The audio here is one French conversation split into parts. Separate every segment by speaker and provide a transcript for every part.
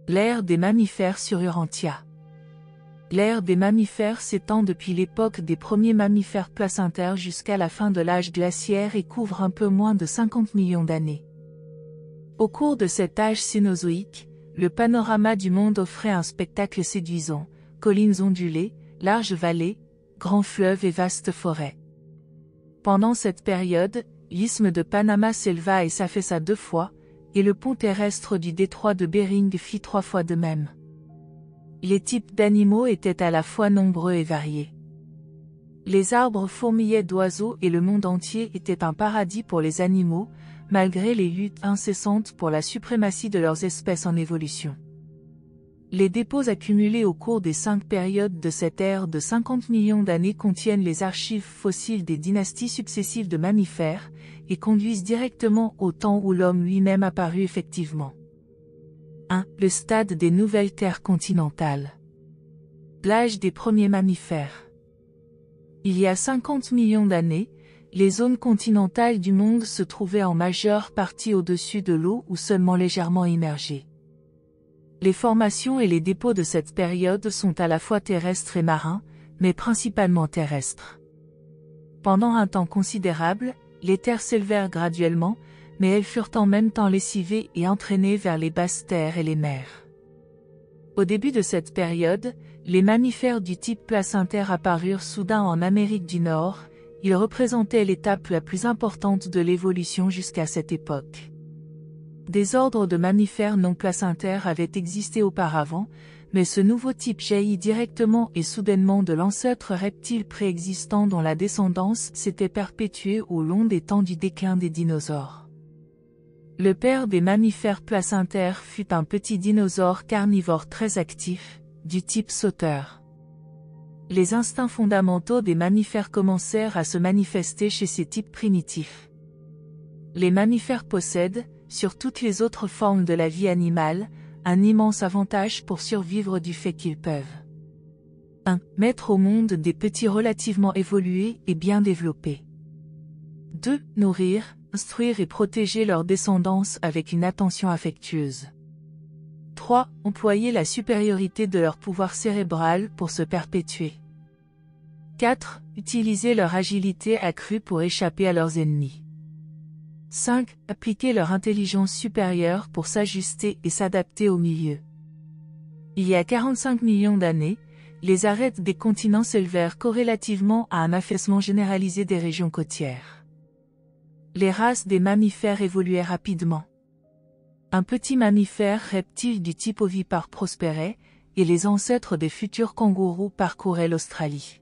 Speaker 1: L'ère des mammifères sur Urantia. L'ère des mammifères s'étend depuis l'époque des premiers mammifères placentaires jusqu'à la fin de l'âge glaciaire et couvre un peu moins de 50 millions d'années. Au cours de cet âge cénozoïque, le panorama du monde offrait un spectacle séduisant, collines ondulées, larges vallées, grands fleuves et vastes forêts. Pendant cette période, l'isthme de Panama s'éleva et s'affaissa 2 fois, et le pont terrestre du détroit de Bering fit 3 fois de même. Les types d'animaux étaient à la fois nombreux et variés. Les arbres fourmillaient d'oiseaux et le monde entier était un paradis pour les animaux, malgré les luttes incessantes pour la suprématie de leurs espèces en évolution. Les dépôts accumulés au cours des 5 périodes de cette ère de 50 millions d'années contiennent les archives fossiles des dynasties successives de mammifères et conduisent directement au temps où l'homme lui-même apparut effectivement. 1. Le stade des nouvelles terres continentales. L'âge des premiers mammifères. Il y a 50 millions d'années, les zones continentales du monde se trouvaient en majeure partie au-dessus de l'eau ou seulement légèrement immergées. Les formations et les dépôts de cette période sont à la fois terrestres et marins, mais principalement terrestres. Pendant un temps considérable, les terres s'élevèrent graduellement, mais elles furent en même temps lessivées et entraînées vers les basses terres et les mers. Au début de cette période, les mammifères du type placentaire apparurent soudain en Amérique du Nord. Ils représentaient l'étape la plus importante de l'évolution jusqu'à cette époque. Des ordres de mammifères non placentaires avaient existé auparavant, mais ce nouveau type jaillit directement et soudainement de l'ancêtre reptile préexistant dont la descendance s'était perpétuée au long des temps du déclin des dinosaures. Le père des mammifères placentaires fut un petit dinosaure carnivore très actif, du type sauteur. Les instincts fondamentaux des mammifères commencèrent à se manifester chez ces types primitifs. Les mammifères possèdent, sur toutes les autres formes de la vie animale, un immense avantage pour survivre du fait qu'ils peuvent 1. Mettre au monde des petits relativement évolués et bien développés. 2. Nourrir, instruire et protéger leur descendance avec une attention affectueuse. 3. Employer la supériorité de leur pouvoir cérébral pour se perpétuer. 4. Utiliser leur agilité accrue pour échapper à leurs ennemis. 5. Appliquer leur intelligence supérieure pour s'ajuster et s'adapter au milieu. Il y a 45 millions d'années, les arêtes des continents s'élevèrent corrélativement à un affaissement généralisé des régions côtières. Les races des mammifères évoluaient rapidement. Un petit mammifère reptile du type ovipare prospérait, et les ancêtres des futurs kangourous parcouraient l'Australie.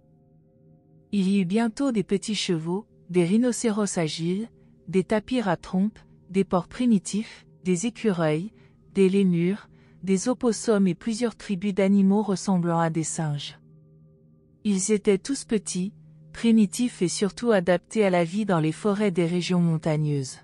Speaker 1: Il y eut bientôt des petits chevaux, des rhinocéros agiles, des tapirs à trompe, des porcs primitifs, des écureuils, des lémurs, des opossums et plusieurs tribus d'animaux ressemblant à des singes. Ils étaient tous petits, primitifs et surtout adaptés à la vie dans les forêts des régions montagneuses.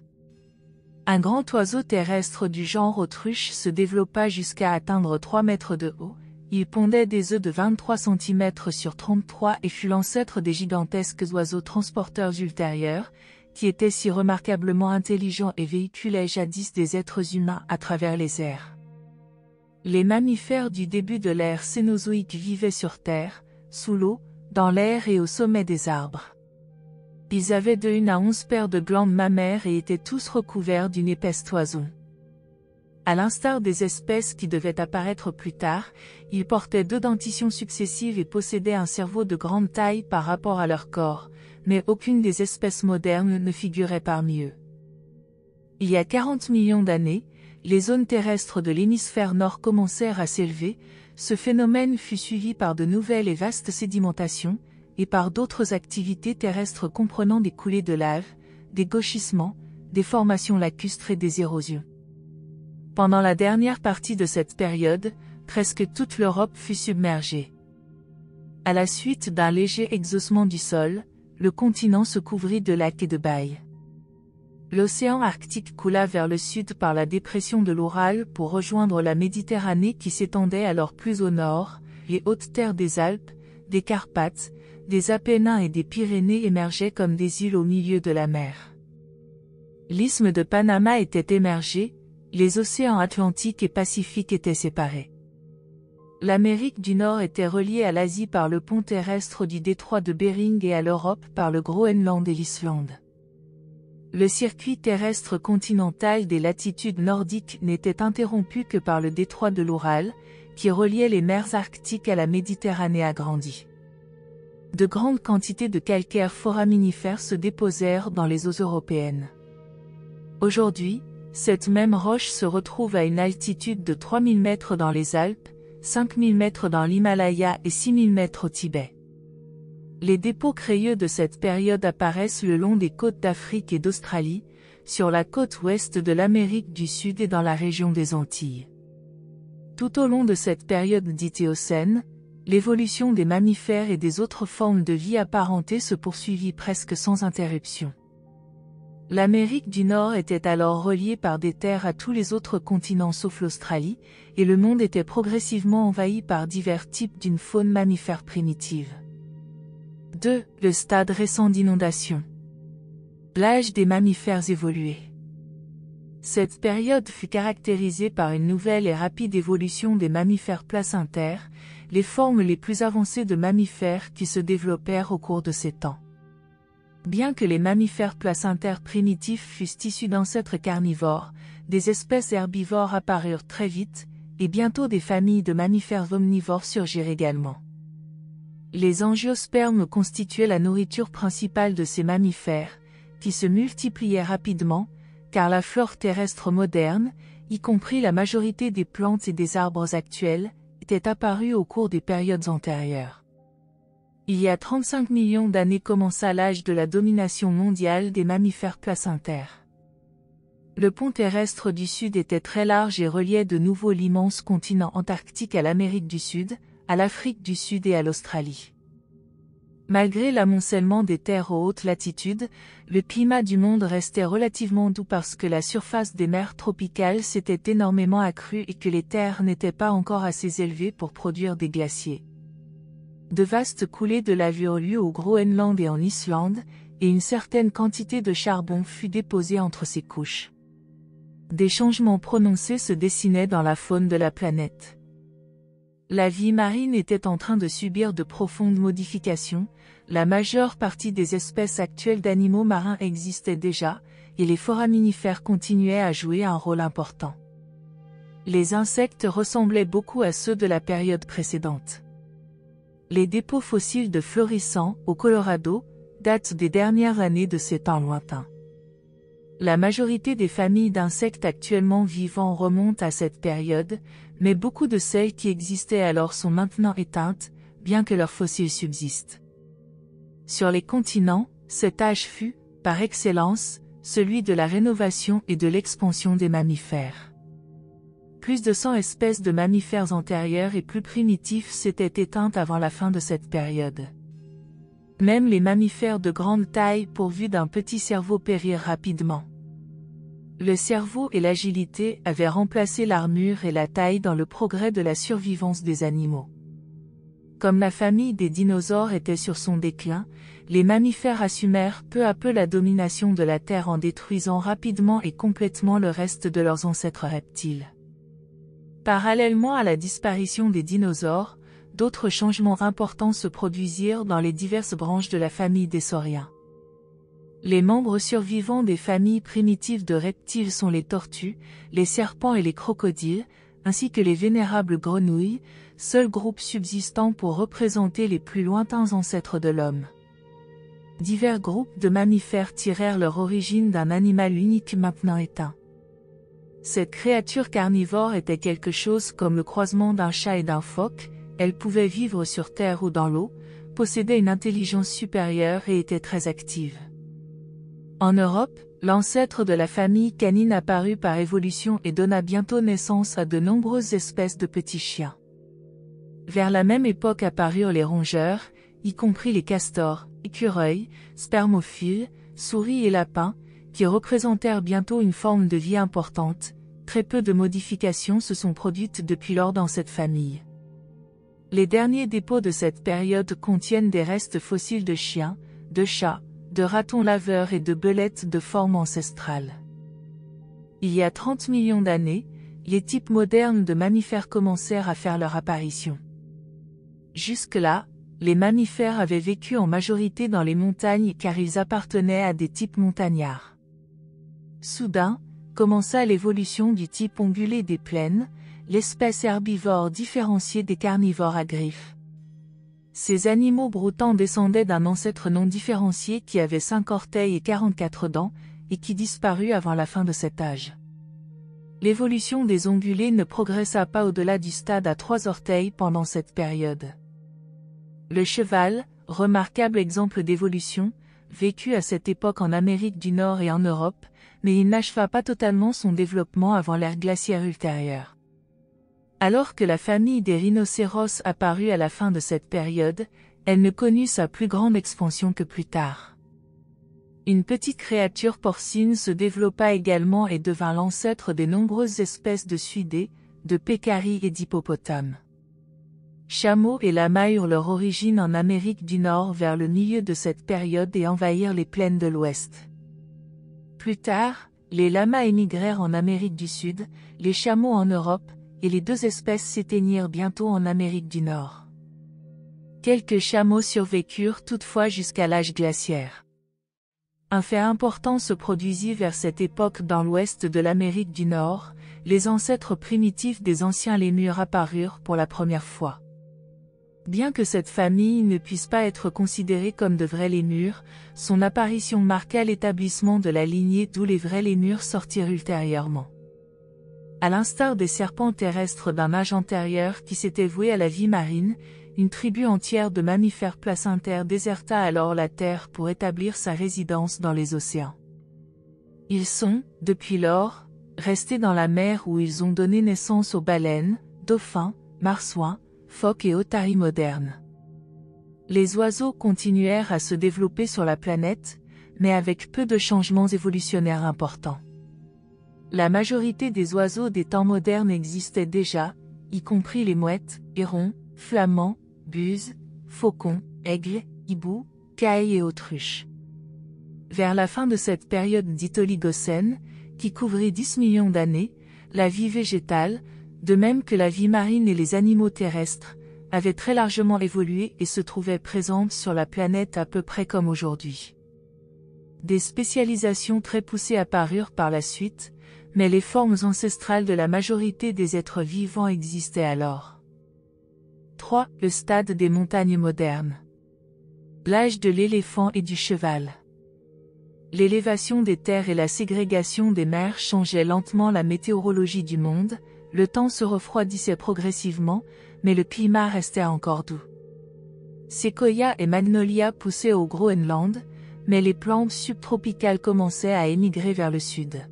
Speaker 1: Un grand oiseau terrestre du genre autruche se développa jusqu'à atteindre 3 mètres de haut. Il pondait des œufs de 23 cm sur 33 et fut l'ancêtre des gigantesques oiseaux transporteurs ultérieurs, qui étaient si remarquablement intelligents et véhiculaient jadis des êtres humains à travers les airs. Les mammifères du début de l'ère cénozoïque vivaient sur terre, sous l'eau, dans l'air et au sommet des arbres. Ils avaient de 1 à 11 paires de glandes mammaires et étaient tous recouverts d'une épaisse toison. À l'instar des espèces qui devaient apparaître plus tard, ils portaient 2 dentitions successives et possédaient un cerveau de grande taille par rapport à leur corps, mais aucune des espèces modernes ne figurait parmi eux. Il y a 40 millions d'années, les zones terrestres de l'hémisphère nord commencèrent à s'élever. Ce phénomène fut suivi par de nouvelles et vastes sédimentations, et par d'autres activités terrestres comprenant des coulées de lave, des gauchissements, des formations lacustres et des érosions. Pendant la dernière partie de cette période, presque toute l'Europe fut submergée. À la suite d'un léger exhaussement du sol, le continent se couvrit de lacs et de baies. L'océan Arctique coula vers le sud par la dépression de l'Oural pour rejoindre la Méditerranée qui s'étendait alors plus au nord. Les hautes terres des Alpes, des Carpates, des Apennins et des Pyrénées émergeaient comme des îles au milieu de la mer. L'isthme de Panama était émergé, Les océans Atlantique et Pacifique étaient séparés. L'Amérique du Nord était reliée à l'Asie par le pont terrestre du détroit de Bering et à l'Europe par le Groenland et l'Islande. Le circuit terrestre continental des latitudes nordiques n'était interrompu que par le détroit de l'Oural, qui reliait les mers arctiques à la Méditerranée agrandie. De grandes quantités de calcaire foraminifère se déposèrent dans les eaux européennes. Aujourd'hui, cette même roche se retrouve à une altitude de 3000 mètres dans les Alpes, 5000 mètres dans l'Himalaya et 6000 mètres au Tibet. Les dépôts crayeux de cette période apparaissent le long des côtes d'Afrique et d'Australie, sur la côte ouest de l'Amérique du Sud et dans la région des Antilles. Tout au long de cette période dite Éocène, l'évolution des mammifères et des autres formes de vie apparentées se poursuivit presque sans interruption. L'Amérique du Nord était alors reliée par des terres à tous les autres continents sauf l'Australie, et le monde était progressivement envahi par divers types d'une faune mammifère primitive. 2. Le stade récent d'inondation. L'âge des mammifères évolués. Cette période fut caractérisée par une nouvelle et rapide évolution des mammifères placentaires, les formes les plus avancées de mammifères qui se développèrent au cours de ces temps. Bien que les mammifères placentaires primitifs fussent issus d'ancêtres carnivores, des espèces herbivores apparurent très vite, et bientôt des familles de mammifères omnivores surgirent également. Les angiospermes constituaient la nourriture principale de ces mammifères, qui se multipliaient rapidement, car la flore terrestre moderne, y compris la majorité des plantes et des arbres actuels, était apparue au cours des périodes antérieures. Il y a 35 millions d'années commença l'âge de la domination mondiale des mammifères placentaires. Le pont terrestre du Sud était très large et reliait de nouveau l'immense continent antarctique à l'Amérique du Sud, à l'Afrique du Sud et à l'Australie. Malgré l'amoncellement des terres aux hautes latitudes, le climat du monde restait relativement doux parce que la surface des mers tropicales s'était énormément accrue et que les terres n'étaient pas encore assez élevées pour produire des glaciers. De vastes coulées de lave eurent lieu au Groenland et en Islande, et une certaine quantité de charbon fut déposée entre ces couches. Des changements prononcés se dessinaient dans la faune de la planète. La vie marine était en train de subir de profondes modifications, la majeure partie des espèces actuelles d'animaux marins existaient déjà, et les foraminifères continuaient à jouer un rôle important. Les insectes ressemblaient beaucoup à ceux de la période précédente. Les dépôts fossiles de Florissant, au Colorado, datent des dernières années de ces temps lointains. La majorité des familles d'insectes actuellement vivants remontent à cette période, mais beaucoup de celles qui existaient alors sont maintenant éteintes, bien que leurs fossiles subsistent. Sur les continents, cet âge fut, par excellence, celui de la rénovation et de l'expansion des mammifères. Plus de 100 espèces de mammifères antérieurs et plus primitifs s'étaient éteintes avant la fin de cette période. Même les mammifères de grande taille pourvus d'un petit cerveau périrent rapidement. Le cerveau et l'agilité avaient remplacé l'armure et la taille dans le progrès de la survivance des animaux. Comme la famille des dinosaures était sur son déclin, les mammifères assumèrent peu à peu la domination de la Terre en détruisant rapidement et complètement le reste de leurs ancêtres reptiles. Parallèlement à la disparition des dinosaures, d'autres changements importants se produisirent dans les diverses branches de la famille des sauriens. Les membres survivants des familles primitives de reptiles sont les tortues, les serpents et les crocodiles, ainsi que les vénérables grenouilles, seul groupe subsistant pour représenter les plus lointains ancêtres de l'homme. Divers groupes de mammifères tirèrent leur origine d'un animal unique maintenant éteint. Cette créature carnivore était quelque chose comme le croisement d'un chat et d'un phoque, elle pouvait vivre sur terre ou dans l'eau, possédait une intelligence supérieure et était très active. En Europe, l'ancêtre de la famille canine apparut par évolution et donna bientôt naissance à de nombreuses espèces de petits chiens. Vers la même époque apparurent les rongeurs, y compris les castors, écureuils, spermophiles, souris et lapins, qui représentèrent bientôt une forme de vie importante. Très peu de modifications se sont produites depuis lors dans cette famille. Les derniers dépôts de cette période contiennent des restes fossiles de chiens, de chats, de ratons laveurs et de belettes de forme ancestrale. Il y a 30 millions d'années, les types modernes de mammifères commencèrent à faire leur apparition. Jusque-là, les mammifères avaient vécu en majorité dans les montagnes car ils appartenaient à des types montagnards. Soudain, commença l'évolution du type ongulé des plaines, l'espèce herbivore différenciée des carnivores à griffes. Ces animaux broutants descendaient d'un ancêtre non différencié qui avait 5 orteils et 44 dents, et qui disparut avant la fin de cet âge. L'évolution des ongulés ne progressa pas au-delà du stade à 3 orteils pendant cette période. Le cheval, remarquable exemple d'évolution, vécut à cette époque en Amérique du Nord et en Europe, mais il n'acheva pas totalement son développement avant l'ère glaciaire ultérieure. Alors que la famille des rhinocéros apparut à la fin de cette période, elle ne connut sa plus grande expansion que plus tard. Une petite créature porcine se développa également et devint l'ancêtre des nombreuses espèces de suidés, de pécaris et d'hippopotames. Chameaux et lamas eurent leur origine en Amérique du Nord vers le milieu de cette période et envahirent les plaines de l'Ouest. Plus tard, les lamas émigrèrent en Amérique du Sud, les chameaux en Europe, et les deux espèces s'éteignirent bientôt en Amérique du Nord. Quelques chameaux survécurent toutefois jusqu'à l'âge glaciaire. Un fait important se produisit vers cette époque dans l'ouest de l'Amérique du Nord, les ancêtres primitifs des anciens lémurs apparurent pour la première fois. Bien que cette famille ne puisse pas être considérée comme de vrais lémurs, son apparition marqua l'établissement de la lignée d'où les vrais lémurs sortirent ultérieurement. À l'instar des serpents terrestres d'un âge antérieur qui s'étaient voués à la vie marine, une tribu entière de mammifères placentaires déserta alors la Terre pour établir sa résidence dans les océans. Ils sont, depuis lors, restés dans la mer où ils ont donné naissance aux baleines, dauphins, marsouins, phoques et otaries modernes. Les oiseaux continuèrent à se développer sur la planète, mais avec peu de changements évolutionnaires importants. La majorité des oiseaux des temps modernes existaient déjà, y compris les mouettes, hérons, flamands, buses, faucons, aigles, hiboux, cailles et autruches. Vers la fin de cette période dite oligocène, qui couvrit 10 millions d'années, la vie végétale, de même que la vie marine et les animaux terrestres, avait très largement évolué et se trouvait présente sur la planète à peu près comme aujourd'hui. Des spécialisations très poussées apparurent par la suite, mais les formes ancestrales de la majorité des êtres vivants existaient alors. 3. Le stade des montagnes modernes. L'âge de l'éléphant et du cheval. L'élévation des terres et la ségrégation des mers changeaient lentement la météorologie du monde, le temps se refroidissait progressivement, mais le climat restait encore doux. Séquoias et magnolias poussaient au Groenland, mais les plantes subtropicales commençaient à émigrer vers le sud.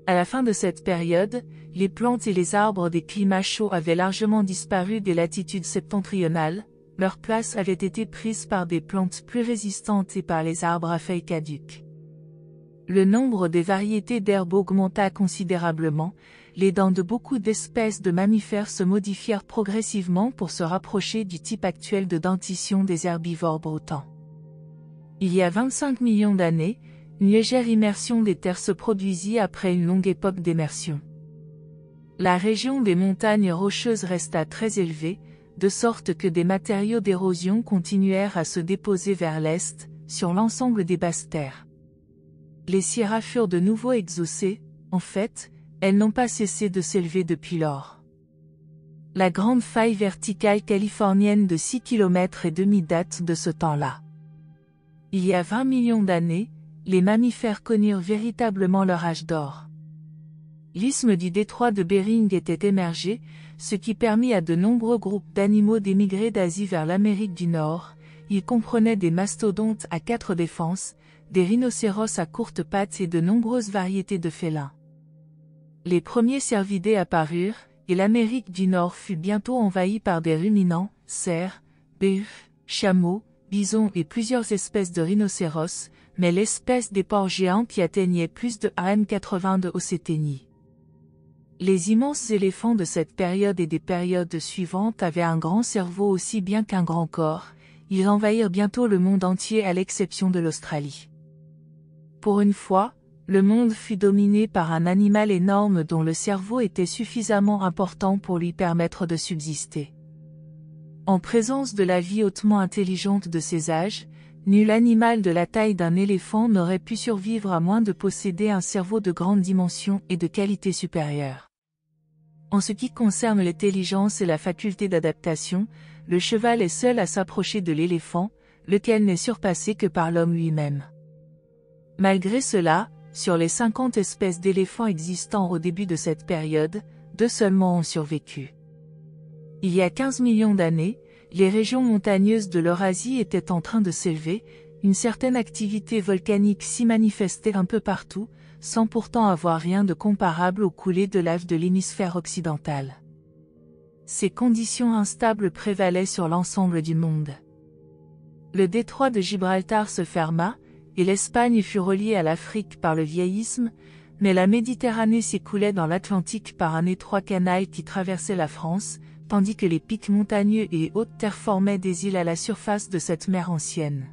Speaker 1: À la fin de cette période, les plantes et les arbres des climats chauds avaient largement disparu des latitudes septentrionales, leur place avait été prise par des plantes plus résistantes et par les arbres à feuilles caduques. Le nombre des variétés d'herbes augmenta considérablement, les dents de beaucoup d'espèces de mammifères se modifièrent progressivement pour se rapprocher du type actuel de dentition des herbivores broutants. Il y a 25 millions d'années, une légère immersion des terres se produisit après une longue époque d'immersion. La région des montagnes rocheuses resta très élevée, de sorte que des matériaux d'érosion continuèrent à se déposer vers l'est, sur l'ensemble des basses terres. Les sierras furent de nouveau exaucées, en fait, elles n'ont pas cessé de s'élever depuis lors. La grande faille verticale californienne de 6 km et demi date de ce temps-là. Il y a 20 millions d'années, les mammifères connurent véritablement leur âge d'or. L'isthme du détroit de Bering était émergé, ce qui permit à de nombreux groupes d'animaux d'émigrer d'Asie vers l'Amérique du Nord. Il comprenait des mastodontes à 4 défenses, des rhinocéros à courtes pattes et de nombreuses variétés de félins. Les premiers cervidés apparurent, et l'Amérique du Nord fut bientôt envahie par des ruminants, cerfs, buffles, chameaux, bisons et plusieurs espèces de rhinocéros, mais l'espèce des porcs géants qui atteignait plus de AM80 de haut s'éteignit. Les immenses éléphants de cette période et des périodes suivantes avaient un grand cerveau aussi bien qu'un grand corps, ils envahirent bientôt le monde entier à l'exception de l'Australie. Pour une fois, Le monde fut dominé par un animal énorme dont le cerveau était suffisamment important pour lui permettre de subsister. En présence de la vie hautement intelligente de ces âges, nul animal de la taille d'un éléphant n'aurait pu survivre à moins de posséder un cerveau de grande dimension et de qualité supérieure. En ce qui concerne l'intelligence et la faculté d'adaptation, le cheval est seul à s'approcher de l'éléphant, lequel n'est surpassé que par l'homme lui-même. Malgré cela, sur les 50 espèces d'éléphants existant au début de cette période, 2 seulement ont survécu. Il y a 15 millions d'années, les régions montagneuses de l'Eurasie étaient en train de s'élever, une certaine activité volcanique s'y manifestait un peu partout, sans pourtant avoir rien de comparable aux coulées de lave de l'hémisphère occidental. Ces conditions instables prévalaient sur l'ensemble du monde. Le détroit de Gibraltar se ferma, et l'Espagne fut reliée à l'Afrique par le vieillisme, mais la Méditerranée s'écoulait dans l'Atlantique par un étroit canal qui traversait la France, tandis que les pics montagneux et hautes terres formaient des îles à la surface de cette mer ancienne.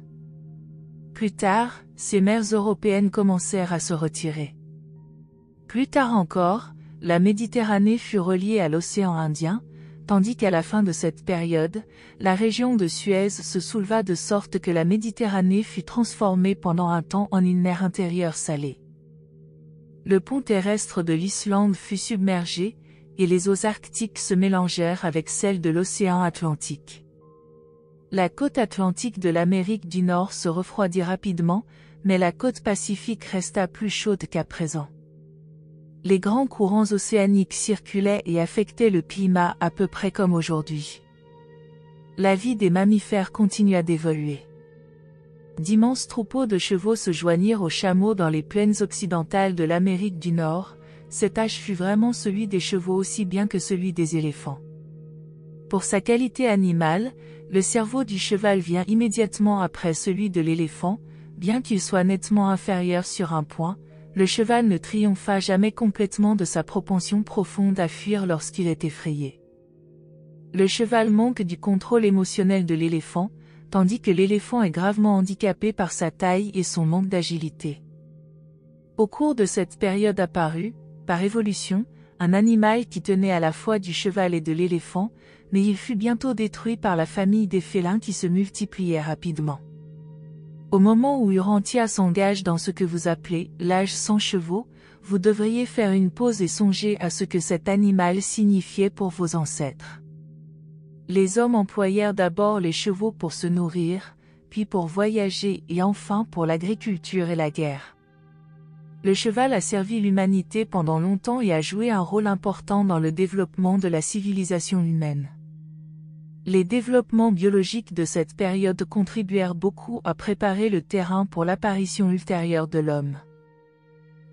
Speaker 1: Plus tard, ces mers européennes commencèrent à se retirer. Plus tard encore, la Méditerranée fut reliée à l'océan Indien, tandis qu'à la fin de cette période, la région de Suez se souleva de sorte que la Méditerranée fut transformée pendant un temps en une mer intérieure salée. Le pont terrestre de l'Islande fut submergé, et les eaux arctiques se mélangèrent avec celles de l'océan Atlantique. La côte atlantique de l'Amérique du Nord se refroidit rapidement, mais la côte pacifique resta plus chaude qu'à présent. Les grands courants océaniques circulaient et affectaient le climat à peu près comme aujourd'hui. La vie des mammifères continua d'évoluer. D'immenses troupeaux de chevaux se joignirent aux chameaux dans les plaines occidentales de l'Amérique du Nord. Cet âge fut vraiment celui des chevaux aussi bien que celui des éléphants. Pour sa qualité animale, le cerveau du cheval vient immédiatement après celui de l'éléphant, bien qu'il soit nettement inférieur sur un point. Le cheval ne triompha jamais complètement de sa propension profonde à fuir lorsqu'il est effrayé. Le cheval manque du contrôle émotionnel de l'éléphant, tandis que l'éléphant est gravement handicapé par sa taille et son manque d'agilité. Au cours de cette période apparut, par évolution, un animal qui tenait à la fois du cheval et de l'éléphant, mais il fut bientôt détruit par la famille des félins qui se multipliaient rapidement. Au moment où Urantia s'engage dans ce que vous appelez l'âge sans chevaux, vous devriez faire une pause et songer à ce que cet animal signifiait pour vos ancêtres. Les hommes employèrent d'abord les chevaux pour se nourrir, puis pour voyager et enfin pour l'agriculture et la guerre. Le cheval a servi l'humanité pendant longtemps et a joué un rôle important dans le développement de la civilisation humaine. Les développements biologiques de cette période contribuèrent beaucoup à préparer le terrain pour l'apparition ultérieure de l'homme.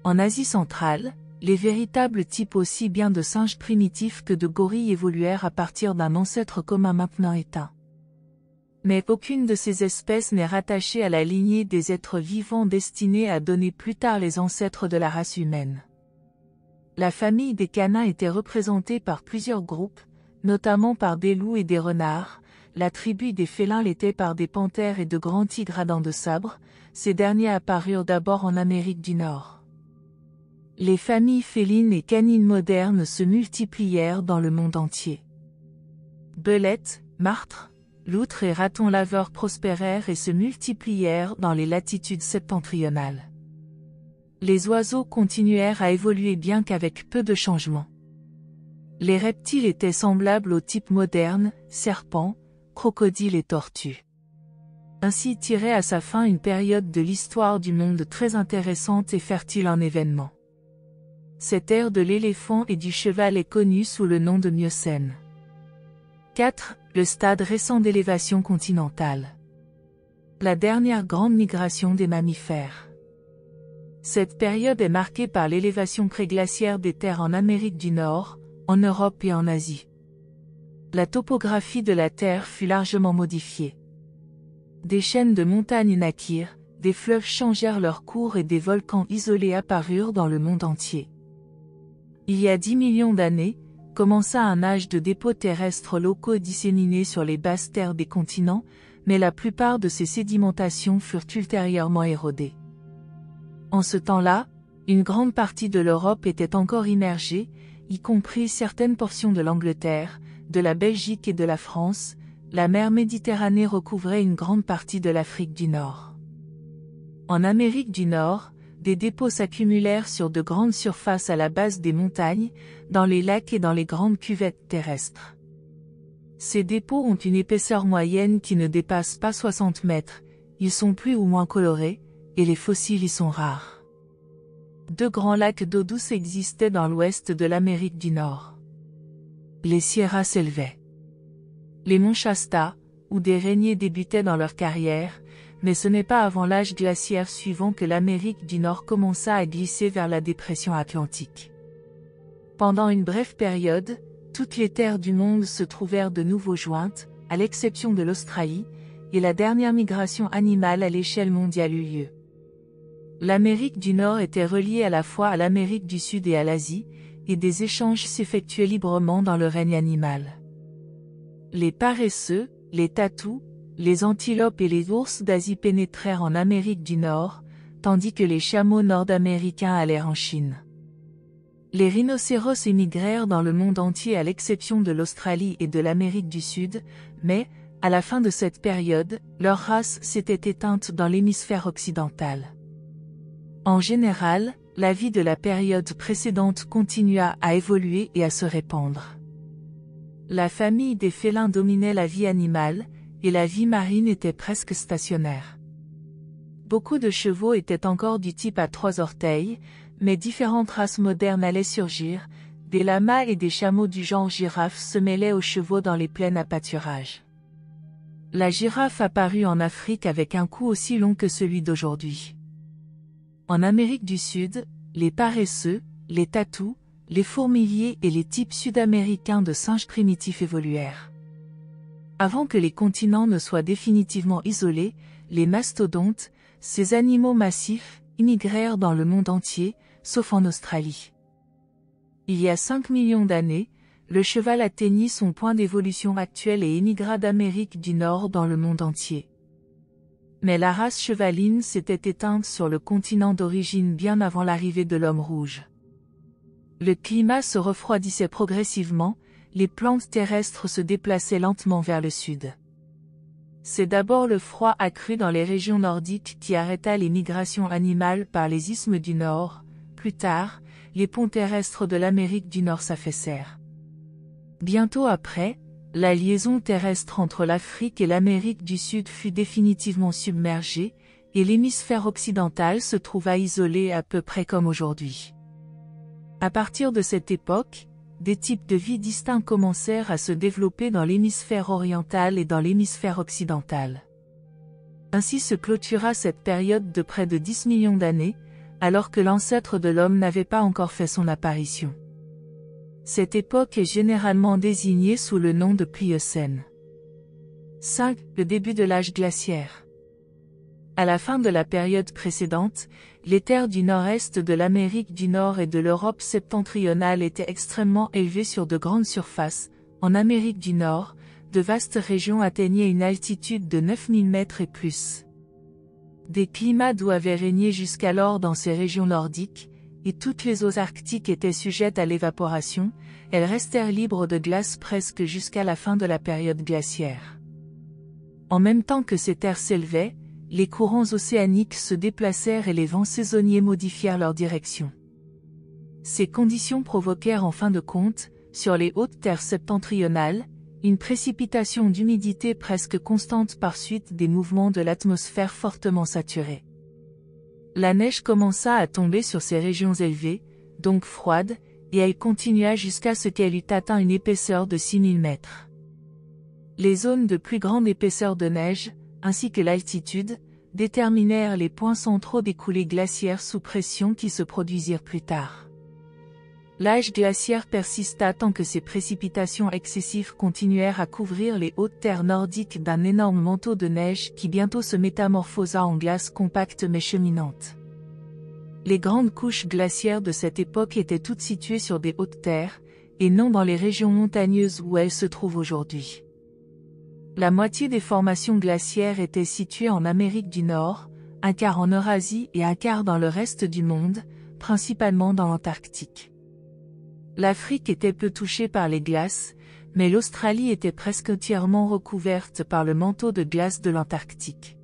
Speaker 1: En Asie centrale, les véritables types aussi bien de singes primitifs que de gorilles évoluèrent à partir d'un ancêtre commun maintenant éteint. Mais aucune de ces espèces n'est rattachée à la lignée des êtres vivants destinés à donner plus tard les ancêtres de la race humaine. La famille des canins était représentée par plusieurs groupes, notamment par des loups et des renards. La tribu des félins l'était par des panthères et de grands tigres à dents de sabre. Ces derniers apparurent d'abord en Amérique du Nord. Les familles félines et canines modernes se multiplièrent dans le monde entier. Belettes, martres, loutres et ratons laveurs prospérèrent et se multiplièrent dans les latitudes septentrionales. Les oiseaux continuèrent à évoluer bien qu'avec peu de changements. Les reptiles étaient semblables aux types modernes, serpents, crocodiles et tortues. Ainsi tirait à sa fin une période de l'histoire du monde très intéressante et fertile en événements. Cette ère de l'éléphant et du cheval est connue sous le nom de Miocène. 4. Le stade récent d'élévation continentale. La dernière grande migration des mammifères. Cette période est marquée par l'élévation préglaciaire des terres en Amérique du Nord, en Europe et en Asie. La topographie de la Terre fut largement modifiée. Des chaînes de montagnes naquirent, des fleuves changèrent leur cours et des volcans isolés apparurent dans le monde entier. Il y a 10 millions d'années, commença un âge de dépôts terrestres locaux disséminés sur les basses terres des continents, mais la plupart de ces sédimentations furent ultérieurement érodées. En ce temps-là, Une grande partie de l'Europe était encore immergée, y compris certaines portions de l'Angleterre, de la Belgique et de la France. La mer Méditerranée recouvrait une grande partie de l'Afrique du Nord. En Amérique du Nord, des dépôts s'accumulèrent sur de grandes surfaces à la base des montagnes, dans les lacs et dans les grandes cuvettes terrestres. Ces dépôts ont une épaisseur moyenne qui ne dépasse pas 60 mètres, ils sont plus ou moins colorés, et les fossiles y sont rares. Deux grands lacs d'eau douce existaient dans l'ouest de l'Amérique du Nord. Les Sierras s'élevaient. Les monts Shasta, où des régniers débutaient dans leur carrière, mais ce n'est pas avant l'âge glaciaire suivant que l'Amérique du Nord commença à glisser vers la dépression atlantique. Pendant une brève période, toutes les terres du monde se trouvèrent de nouveau jointes, à l'exception de l'Australie, et la dernière migration animale à l'échelle mondiale eut lieu. L'Amérique du Nord était reliée à la fois à l'Amérique du Sud et à l'Asie, et des échanges s'effectuaient librement dans le règne animal. Les paresseux, les tatous, les antilopes et les ours d'Asie pénétrèrent en Amérique du Nord, tandis que les chameaux nord-américains allèrent en Chine. Les rhinocéros émigrèrent dans le monde entier à l'exception de l'Australie et de l'Amérique du Sud, mais, à la fin de cette période, leur race s'était éteinte dans l'hémisphère occidental. En général, la vie de la période précédente continua à évoluer et à se répandre. La famille des félins dominait la vie animale, et la vie marine était presque stationnaire. Beaucoup de chevaux étaient encore du type à 3 orteils, mais différentes races modernes allaient surgir, des lamas et des chameaux du genre girafe se mêlaient aux chevaux dans les plaines à pâturage. La girafe apparut en Afrique avec un cou aussi long que celui d'aujourd'hui. En Amérique du Sud, les paresseux, les tatous, les fourmiliers et les types sud-américains de singes primitifs évoluèrent. Avant que les continents ne soient définitivement isolés, les mastodontes, ces animaux massifs, immigrèrent dans le monde entier, sauf en Australie. Il y a 5 millions d'années, le cheval atteignit son point d'évolution actuel et émigra d'Amérique du Nord dans le monde entier. Mais la race chevaline s'était éteinte sur le continent d'origine bien avant l'arrivée de l'homme rouge. Le climat se refroidissait progressivement, les plantes terrestres se déplaçaient lentement vers le sud. C'est d'abord le froid accru dans les régions nordiques qui arrêta les migrations animales par les isthmes du Nord. Plus tard, les ponts terrestres de l'Amérique du Nord s'affaissèrent. Bientôt après, la liaison terrestre entre l'Afrique et l'Amérique du Sud fut définitivement submergée, et l'hémisphère occidental se trouva isolé à peu près comme aujourd'hui. À partir de cette époque, des types de vie distincts commencèrent à se développer dans l'hémisphère oriental et dans l'hémisphère occidental. Ainsi se clôtura cette période de près de 10 millions d'années, alors que l'ancêtre de l'homme n'avait pas encore fait son apparition. Cette époque est généralement désignée sous le nom de Pliocène. 5. Le début de l'âge glaciaire. À la fin de la période précédente, les terres du nord-est de l'Amérique du Nord et de l'Europe septentrionale étaient extrêmement élevées sur de grandes surfaces. En Amérique du Nord, de vastes régions atteignaient une altitude de 9000 mètres et plus. Des climats doux avaient régné jusqu'alors dans ces régions nordiques, et toutes les eaux arctiques étaient sujettes à l'évaporation, elles restèrent libres de glace presque jusqu'à la fin de la période glaciaire. En même temps que ces terres s'élevaient, les courants océaniques se déplacèrent et les vents saisonniers modifièrent leur direction. Ces conditions provoquèrent en fin de compte, sur les hautes terres septentrionales, une précipitation d'humidité presque constante par suite des mouvements de l'atmosphère fortement saturée. La neige commença à tomber sur ces régions élevées, donc froides, et elle continua jusqu'à ce qu'elle eût atteint une épaisseur de 6000 mètres. Les zones de plus grande épaisseur de neige, ainsi que l'altitude, déterminèrent les points centraux des coulées glaciaires sous pression qui se produisirent plus tard. L'âge glaciaire persista tant que ces précipitations excessives continuèrent à couvrir les hautes terres nordiques d'un énorme manteau de neige qui bientôt se métamorphosa en glace compacte mais cheminante. Les grandes couches glaciaires de cette époque étaient toutes situées sur des hautes terres, et non dans les régions montagneuses où elles se trouvent aujourd'hui. La moitié des formations glaciaires étaient situées en Amérique du Nord, un quart en Eurasie et un quart dans le reste du monde, principalement dans l'Antarctique. L'Afrique était peu touchée par les glaces, mais l'Australie était presque entièrement recouverte par le manteau de glace de l'Antarctique.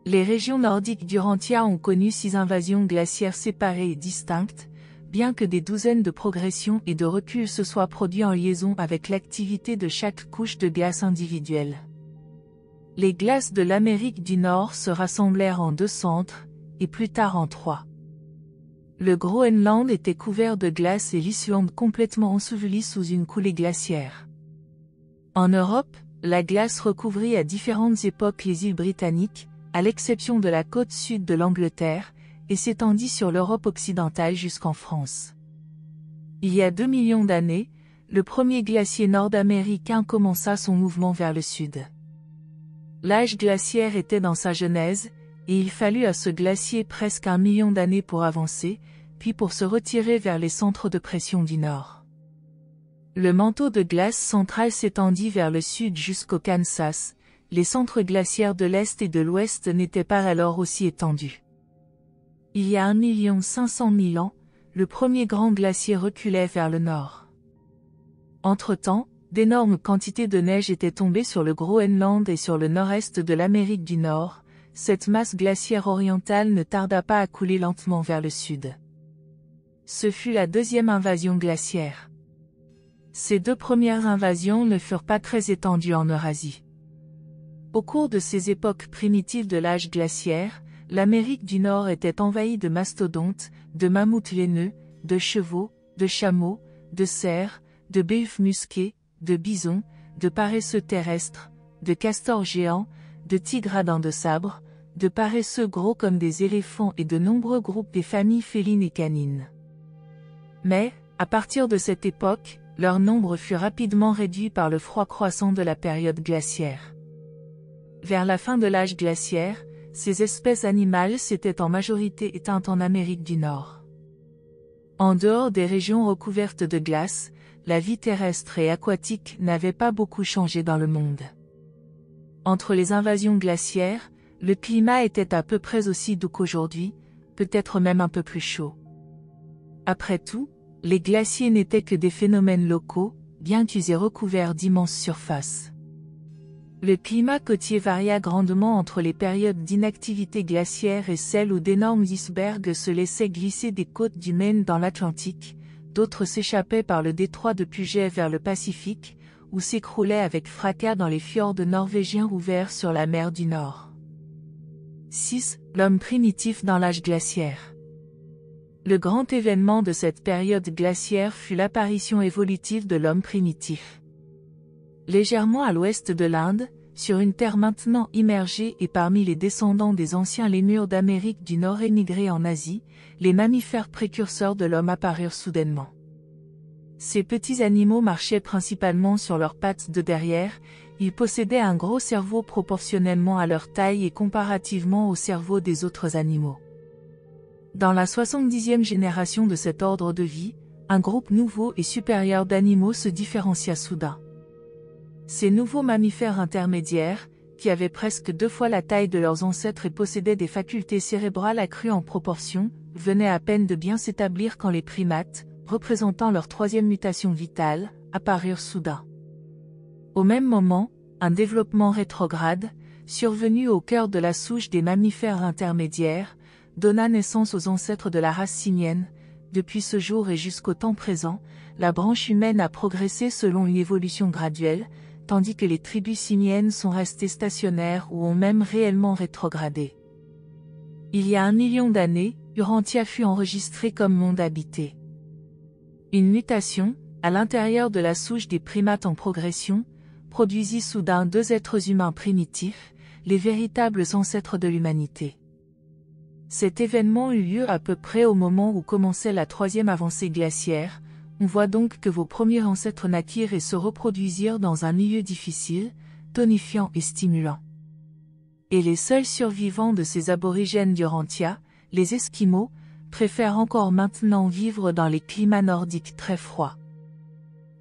Speaker 1: Les régions nordiques d'Urantia ont connu 6 invasions glaciaires séparées et distinctes, bien que des douzaines de progressions et de reculs se soient produits en liaison avec l'activité de chaque couche de glace individuelle. Les glaces de l'Amérique du Nord se rassemblèrent en 2 centres, et plus tard en 3. Le Groenland était couvert de glace et l'Islande complètement ensevelie sous une coulée glaciaire. En Europe, la glace recouvrit à différentes époques les îles britanniques, à l'exception de la côte sud de l'Angleterre, et s'étendit sur l'Europe occidentale jusqu'en France. Il y a 2 millions d'années, le premier glacier nord-américain commença son mouvement vers le sud. L'âge glaciaire était dans sa genèse, et il fallut à ce glacier presque 1 million d'années pour avancer, puis pour se retirer vers les centres de pression du nord. Le manteau de glace central s'étendit vers le sud jusqu'au Kansas, les centres glaciaires de l'Est et de l'Ouest n'étaient pas alors aussi étendus. Il y a 1 500 000 ans, le premier grand glacier reculait vers le nord. Entre-temps, d'énormes quantités de neige étaient tombées sur le Groenland et sur le nord-est de l'Amérique du Nord. Cette masse glaciaire orientale ne tarda pas à couler lentement vers le sud. Ce fut la deuxième invasion glaciaire. Ces 2 premières invasions ne furent pas très étendues en Eurasie. Au cours de ces époques primitives de l'âge glaciaire, l'Amérique du Nord était envahie de mastodontes, de mammouths laineux, de chevaux, de chameaux, de cerfs, de buffles musqués, de bisons, de paresseux terrestres, de castors géants, de tigres à dents de sabre, de paresseux gros comme des éléphants et de nombreux groupes des familles félines et canines. Mais, à partir de cette époque, leur nombre fut rapidement réduit par le froid croissant de la période glaciaire. Vers la fin de l'âge glaciaire, ces espèces animales s'étaient en majorité éteintes en Amérique du Nord. En dehors des régions recouvertes de glace, la vie terrestre et aquatique n'avait pas beaucoup changé dans le monde. Entre les invasions glaciaires, le climat était à peu près aussi doux qu'aujourd'hui, peut-être même un peu plus chaud. Après tout, les glaciers n'étaient que des phénomènes locaux, bien qu'ils aient recouvert d'immenses surfaces. Le climat côtier varia grandement entre les périodes d'inactivité glaciaire et celles où d'énormes icebergs se laissaient glisser des côtes du Maine dans l'Atlantique, d'autres s'échappaient par le détroit de Puget vers le Pacifique, ou s'écroulaient avec fracas dans les fjords norvégiens ouverts sur la mer du Nord. 6. L'homme primitif dans l'âge glaciaire. Le grand événement de cette période glaciaire fut l'apparition évolutive de l'homme primitif. Légèrement à l'ouest de l'Inde, sur une terre maintenant immergée et parmi les descendants des anciens lémurs d'Amérique du Nord émigrés en Asie, les mammifères précurseurs de l'homme apparurent soudainement. Ces petits animaux marchaient principalement sur leurs pattes de derrière, ils possédaient un gros cerveau proportionnellement à leur taille et comparativement au cerveau des autres animaux. Dans la 70e génération de cet ordre de vie, un groupe nouveau et supérieur d'animaux se différencia soudain. Ces nouveaux mammifères intermédiaires, qui avaient presque 2 fois la taille de leurs ancêtres et possédaient des facultés cérébrales accrues en proportion, venaient à peine de bien s'établir quand les primates, représentant leur 3e mutation vitale, apparurent soudain. Au même moment, un développement rétrograde, survenu au cœur de la souche des mammifères intermédiaires, donna naissance aux ancêtres de la race simienne. Depuis ce jour et jusqu'au temps présent, la branche humaine a progressé selon une évolution graduelle, tandis que les tribus simiennes sont restées stationnaires ou ont même réellement rétrogradé. Il y a 1 million d'années, Urantia fut enregistré comme monde habité. Une mutation, à l'intérieur de la souche des primates en progression, produisit soudain 2 êtres humains primitifs, les véritables ancêtres de l'humanité. Cet événement eut lieu à peu près au moment où commençait la 3e avancée glaciaire. On voit donc que vos premiers ancêtres naquirent et se reproduisirent dans un milieu difficile, tonifiant et stimulant. Et les seuls survivants de ces aborigènes d'Urantia, les Esquimaux, préfèrent encore maintenant vivre dans les climats nordiques très froids.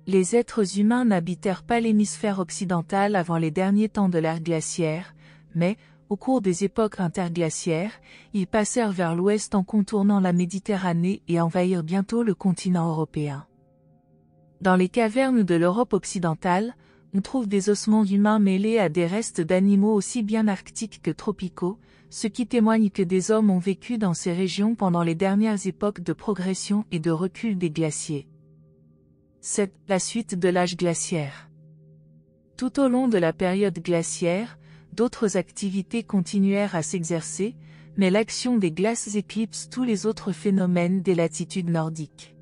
Speaker 1: Les êtres humains n'habitèrent pas l'hémisphère occidental avant les derniers temps de l'ère glaciaire, mais, au cours des époques interglaciaires, ils passèrent vers l'ouest en contournant la Méditerranée et envahirent bientôt le continent européen. Dans les cavernes de l'Europe occidentale, on trouve des ossements humains mêlés à des restes d'animaux aussi bien arctiques que tropicaux, ce qui témoigne que des hommes ont vécu dans ces régions pendant les dernières époques de progression et de recul des glaciers. C'est la suite de l'âge glaciaire. Tout au long de la période glaciaire, d'autres activités continuèrent à s'exercer, mais l'action des glaces éclipse tous les autres phénomènes des latitudes nordiques.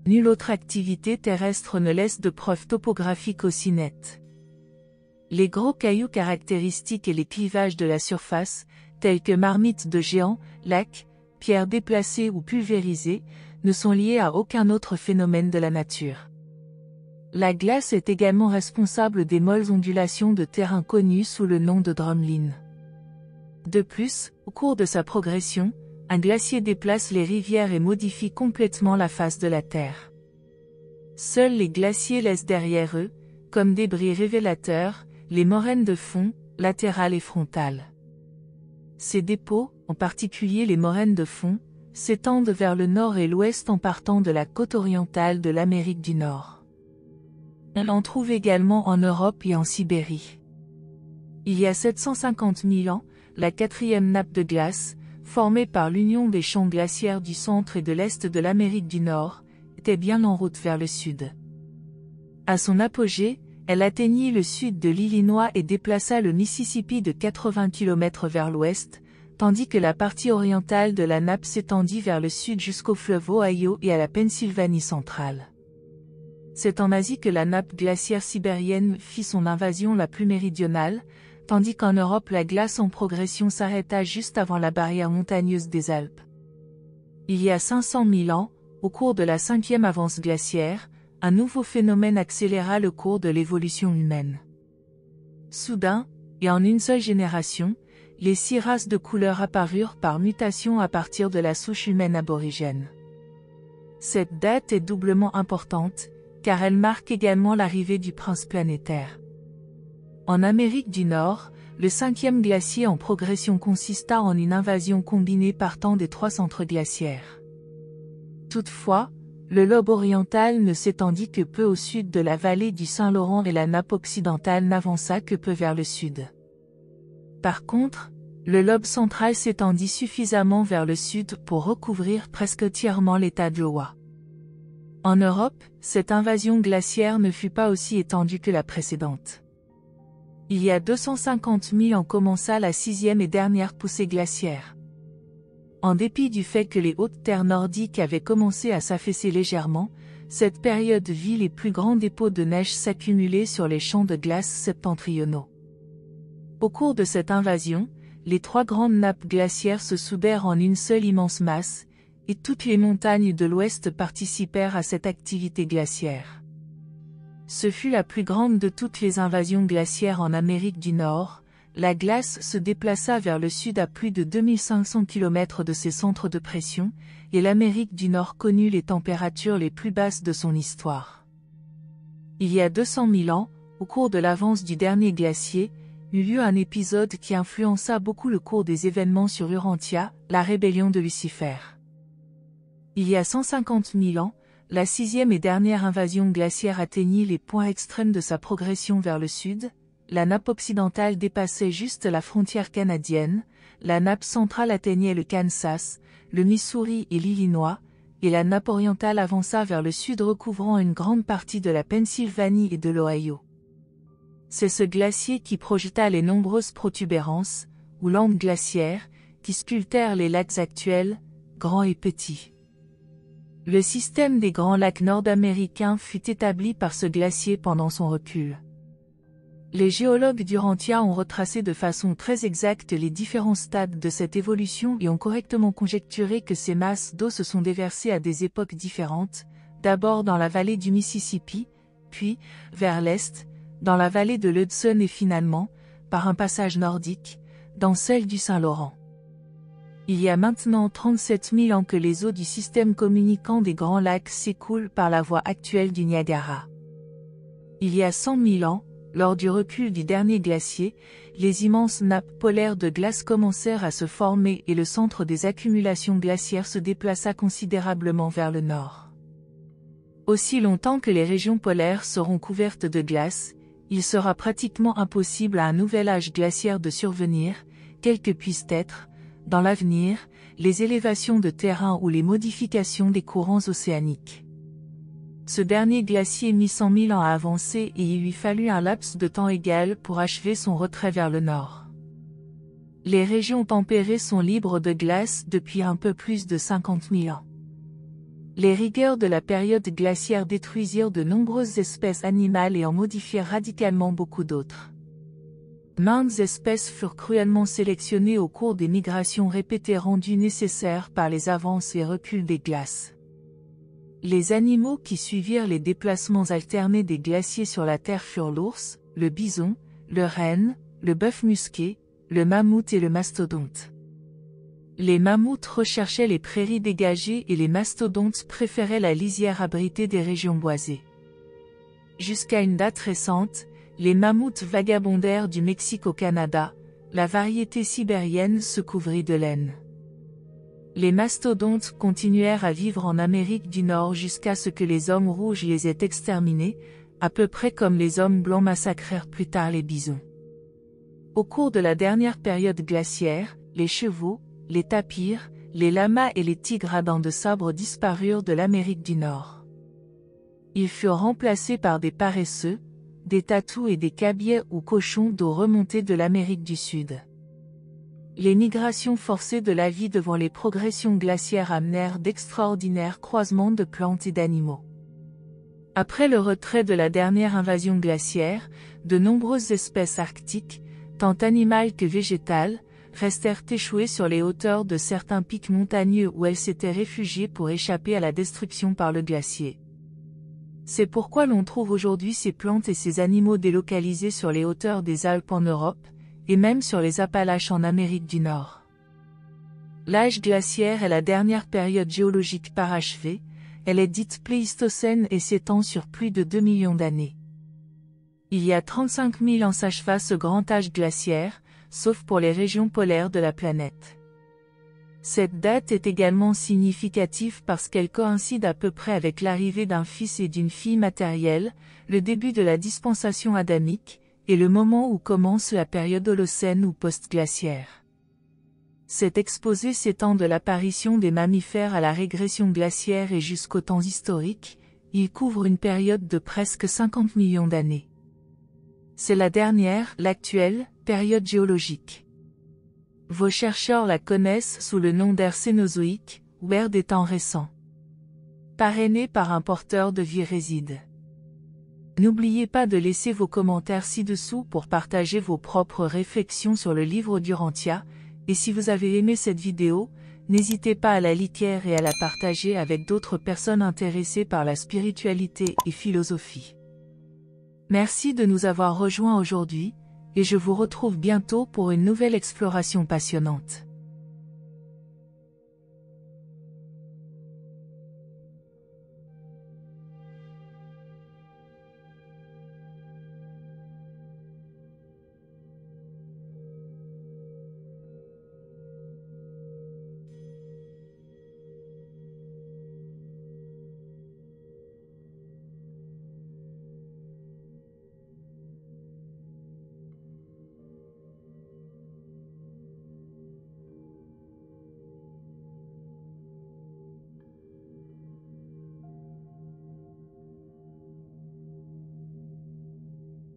Speaker 1: Nulle autre activité terrestre ne laisse de preuves topographiques aussi nettes. Les gros cailloux caractéristiques et les clivages de la surface, tels que marmites de géants, lacs, pierres déplacées ou pulvérisées, ne sont liés à aucun autre phénomène de la nature. La glace est également responsable des molles ondulations de terrain connues sous le nom de drumlin. De plus, au cours de sa progression, un glacier déplace les rivières et modifie complètement la face de la Terre. Seuls les glaciers laissent derrière eux, comme débris révélateurs, les moraines de fond, latérales et frontales. Ces dépôts, en particulier les moraines de fond, s'étendent vers le nord et l'ouest en partant de la côte orientale de l'Amérique du Nord. On en trouve également en Europe et en Sibérie. Il y a 750 000 ans, la quatrième nappe de glace, formée par l'union des champs glaciaires du centre et de l'est de l'Amérique du Nord, était bien en route vers le sud. À son apogée, elle atteignit le sud de l'Illinois et déplaça le Mississippi de 80 km vers l'ouest, tandis que la partie orientale de la nappe s'étendit vers le sud jusqu'au fleuve Ohio et à la Pennsylvanie centrale. C'est en Asie que la nappe glaciaire sibérienne fit son invasion la plus méridionale, tandis qu'en Europe la glace en progression s'arrêta juste avant la barrière montagneuse des Alpes. Il y a 500 000 ans, au cours de la 5e avance glaciaire, un nouveau phénomène accéléra le cours de l'évolution humaine. Soudain, et en une seule génération, les 6 races de couleurs apparurent par mutation à partir de la souche humaine aborigène. Cette date est doublement importante, car elle marque également l'arrivée du prince planétaire. En Amérique du Nord, le 5e glacier en progression consista en une invasion combinée partant des 3 centres glaciaires. Toutefois, le lobe oriental ne s'étendit que peu au sud de la vallée du Saint-Laurent et la nappe occidentale n'avança que peu vers le sud. Par contre, le lobe central s'étendit suffisamment vers le sud pour recouvrir presque entièrement l'état de l'Iowa. En Europe, cette invasion glaciaire ne fut pas aussi étendue que la précédente. Il y a 250 000 ans commença la 6e et dernière poussée glaciaire. En dépit du fait que les hautes terres nordiques avaient commencé à s'affaisser légèrement, cette période vit les plus grands dépôts de neige s'accumuler sur les champs de glace septentrionaux. Au cours de cette invasion, les 3 grandes nappes glaciaires se soudèrent en une seule immense masse, et toutes les montagnes de l'Ouest participèrent à cette activité glaciaire. Ce fut la plus grande de toutes les invasions glaciaires en Amérique du Nord. La glace se déplaça vers le sud à plus de 2500 km de ses centres de pression, et l'Amérique du Nord connut les températures les plus basses de son histoire. Il y a 200 000 ans, au cours de l'avance du dernier glacier, eut lieu un épisode qui influença beaucoup le cours des événements sur Urantia, la rébellion de Lucifer. Il y a 150 000 ans, la 6e et dernière invasion glaciaire atteignit les points extrêmes de sa progression vers le sud. La nappe occidentale dépassait juste la frontière canadienne, la nappe centrale atteignait le Kansas, le Missouri et l'Illinois, et la nappe orientale avança vers le sud recouvrant une grande partie de la Pennsylvanie et de l'Ohio. C'est ce glacier qui projeta les nombreuses protubérances, ou landes glaciaires, qui sculptèrent les lacs actuels, grands et petits. Le système des grands lacs nord-américains fut établi par ce glacier pendant son recul. Les géologues d'Urantia ont retracé de façon très exacte les différents stades de cette évolution et ont correctement conjecturé que ces masses d'eau se sont déversées à des époques différentes, d'abord dans la vallée du Mississippi, puis, vers l'est, dans la vallée de l'Hudson et finalement, par un passage nordique, dans celle du Saint-Laurent. Il y a maintenant 37 000 ans que les eaux du système communicant des Grands Lacs s'écoulent par la voie actuelle du Niagara. Il y a 100 000 ans, Lors du recul du dernier glacier, les immenses nappes polaires de glace commencèrent à se former et le centre des accumulations glaciaires se déplaça considérablement vers le nord. Aussi longtemps que les régions polaires seront couvertes de glace, il sera pratiquement impossible à un nouvel âge glaciaire de survenir, quelles que puissent être, dans l'avenir, les élévations de terrain ou les modifications des courants océaniques. Ce dernier glacier mit 100 000 ans à avancer et il lui fallut un laps de temps égal pour achever son retrait vers le nord. Les régions tempérées sont libres de glace depuis un peu plus de 50 000 ans. Les rigueurs de la période glaciaire détruisirent de nombreuses espèces animales et en modifièrent radicalement beaucoup d'autres. Maintes espèces furent cruellement sélectionnées au cours des migrations répétées rendues nécessaires par les avances et reculs des glaces. Les animaux qui suivirent les déplacements alternés des glaciers sur la Terre furent l'ours, le bison, le renne, le bœuf musqué, le mammouth et le mastodonte. Les mammouths recherchaient les prairies dégagées et les mastodontes préféraient la lisière abritée des régions boisées. Jusqu'à une date récente, les mammouths vagabondèrent du Mexique au Canada, la variété sibérienne se couvrit de laine. Les mastodontes continuèrent à vivre en Amérique du Nord jusqu'à ce que les hommes rouges les aient exterminés, à peu près comme les hommes blancs massacrèrent plus tard les bisons. Au cours de la dernière période glaciaire, les chevaux, les tapirs, les lamas et les tigres à dents de sabre disparurent de l'Amérique du Nord. Ils furent remplacés par des paresseux, des tatous et des cabiais ou cochons d'eau remontés de l'Amérique du Sud. Les migrations forcées de la vie devant les progressions glaciaires amenèrent d'extraordinaires croisements de plantes et d'animaux. Après le retrait de la dernière invasion glaciaire, de nombreuses espèces arctiques, tant animales que végétales, restèrent échouées sur les hauteurs de certains pics montagneux où elles s'étaient réfugiées pour échapper à la destruction par le glacier. C'est pourquoi l'on trouve aujourd'hui ces plantes et ces animaux délocalisés sur les hauteurs des Alpes en Europe, et même sur les Appalaches en Amérique du Nord. L'âge glaciaire est la dernière période géologique parachevée, elle est dite Pléistocène et s'étend sur plus de 2 millions d'années. Il y a 35 000 ans s'acheva ce grand âge glaciaire, sauf pour les régions polaires de la planète. Cette date est également significative parce qu'elle coïncide à peu près avec l'arrivée d'un fils et d'une fille matérielle, le début de la dispensation adamique, et le moment où commence la période holocène ou post-glaciaire. Cet exposé s'étend de l'apparition des mammifères à la régression glaciaire et jusqu'aux temps historiques, il couvre une période de presque 50 millions d'années. C'est la dernière, l'actuelle, période géologique. Vos chercheurs la connaissent sous le nom d'ère cénozoïque, ou ère des temps récents. Parrainée par un porteur de vie réside. N'oubliez pas de laisser vos commentaires ci-dessous pour partager vos propres réflexions sur le livre d'Urantia, et si vous avez aimé cette vidéo, n'hésitez pas à la liker et à la partager avec d'autres personnes intéressées par la spiritualité et philosophie. Merci de nous avoir rejoints aujourd'hui, et je vous retrouve bientôt pour une nouvelle exploration passionnante.